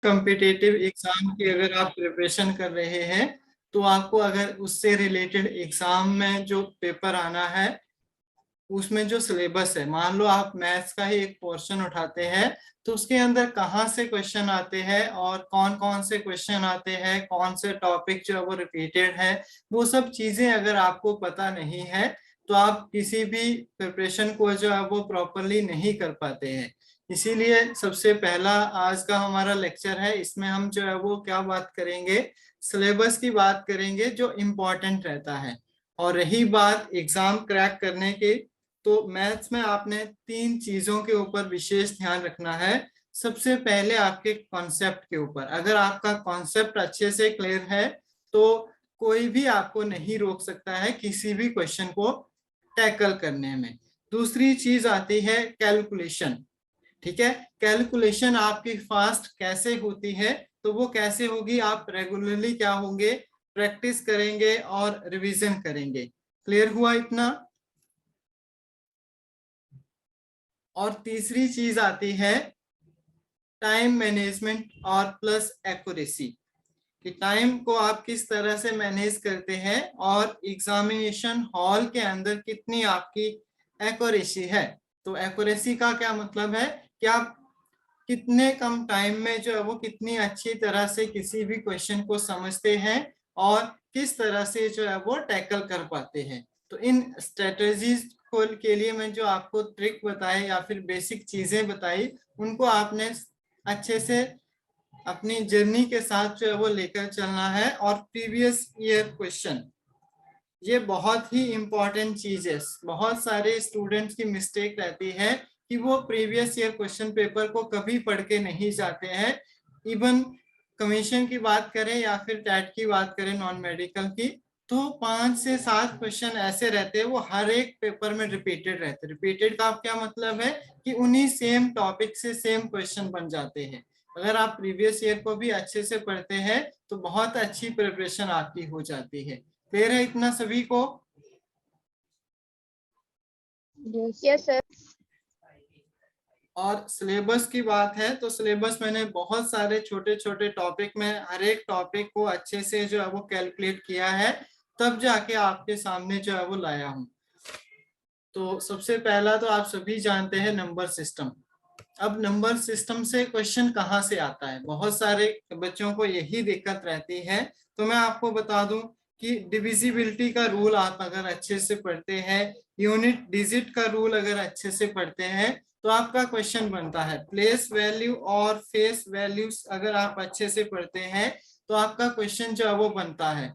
Competitive exam की अगर आप प्रिपरेशन कर रहे हैं, तो आपको अगर उससे रिलेटेड एग्जाम में जो पेपर आना है, उसमें जो सिलेबस है, मान लो आप मैथ्स का ही एक पोर्शन उठाते हैं, तो उसके अंदर कहाँ से क्वेश्चन आते हैं और कौन कौन से क्वेश्चन आते हैं, कौन से टॉपिक जो है वो रिपीटेड है, वो सब चीजें अगर आपको पता नहीं है तो आप किसी भी प्रिपरेशन को जो है वो प्रॉपरली नहीं कर पाते हैं। इसीलिए सबसे पहला आज का हमारा लेक्चर है, इसमें हम जो है वो क्या बात करेंगे, सिलेबस की बात करेंगे जो इम्पोर्टेंट रहता है। और रही बात एग्जाम क्रैक करने की, तो मैथ्स में आपने 3 चीजों के ऊपर विशेष ध्यान रखना है। सबसे पहले आपके कॉन्सेप्ट के ऊपर, अगर आपका कॉन्सेप्ट अच्छे से क्लियर है तो कोई भी आपको नहीं रोक सकता है किसी भी क्वेश्चन को टैकल करने में। दूसरी चीज आती है कैलकुलेशन। ठीक है, कैलकुलेशन आपकी फास्ट कैसे होती है, तो वो कैसे होगी, आप रेगुलरली क्या होंगे, प्रैक्टिस करेंगे और रिवीजन करेंगे। क्लियर हुआ इतना? और तीसरी चीज आती है टाइम मैनेजमेंट और प्लस एक्यूरेसी, कि टाइम को आप किस तरह से मैनेज करते हैं और एग्जामिनेशन हॉल के अंदर कितनी आपकी एक्यूरेसी है। तो एक्यूरेसी का क्या मतलब है कि आप कितने कम टाइम में जो है वो कितनी अच्छी तरह से किसी भी क्वेश्चन को समझते हैं और किस तरह से जो है वो टैकल कर पाते हैं। तो इन स्ट्रेटजीज के लिए मैं जो आपको ट्रिक बताए या फिर बेसिक चीजें बताई, उनको आपने अच्छे से अपनी जर्नी के साथ जो है वो लेकर चलना है। और प्रीवियस ईयर क्वेश्चन, ये बहुत ही इंपॉर्टेंट चीज है। बहुत सारे स्टूडेंट्स की मिस्टेक रहती है कि वो प्रीवियस ईयर क्वेश्चन पेपर को कभी पढ़ के नहीं जाते हैं। इवन कमीशन की बात करें या फिर टैट की बात करें, नॉन मेडिकल की, तो 5 से 7 क्वेश्चन ऐसे रहते हैं वो हर एक पेपर में रिपीटेड रहते हैं। रिपीटेड का क्या मतलब है कि उन्हीं सेम टॉपिक से सेम क्वेश्चन बन जाते हैं। अगर आप प्रीवियस ईयर को भी अच्छे से पढ़ते हैं तो बहुत अच्छी प्रिपरेशन आपकी हो जाती है। क्लियर है इतना सभी को? Yes sir. और सिलेबस की बात है तो सिलेबस मैंने बहुत सारे छोटे छोटे टॉपिक में हर एक टॉपिक को अच्छे से जो है वो कैलकुलेट किया है, तब जाके आपके सामने जो है वो लाया हूँ। तो सबसे पहला तो आप सभी जानते हैं नंबर सिस्टम। अब नंबर सिस्टम से क्वेश्चन कहाँ से आता है, बहुत सारे बच्चों को यही दिक्कत रहती है। तो मैं आपको बता दूं कि डिविजिबिलिटी का रूल आप अगर अच्छे से पढ़ते हैं, यूनिट डिजिट का रूल अगर अच्छे से पढ़ते हैं, तो आपका क्वेश्चन बनता है। प्लेस वैल्यू और फेस वैल्यूज अगर आप अच्छे से पढ़ते हैं तो आपका क्वेश्चन जो है वो बनता है।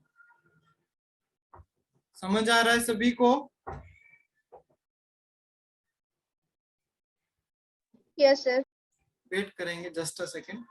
समझ आ रहा है सभी को? Yes sir. वेट करेंगे जस्ट अ सेकेंड।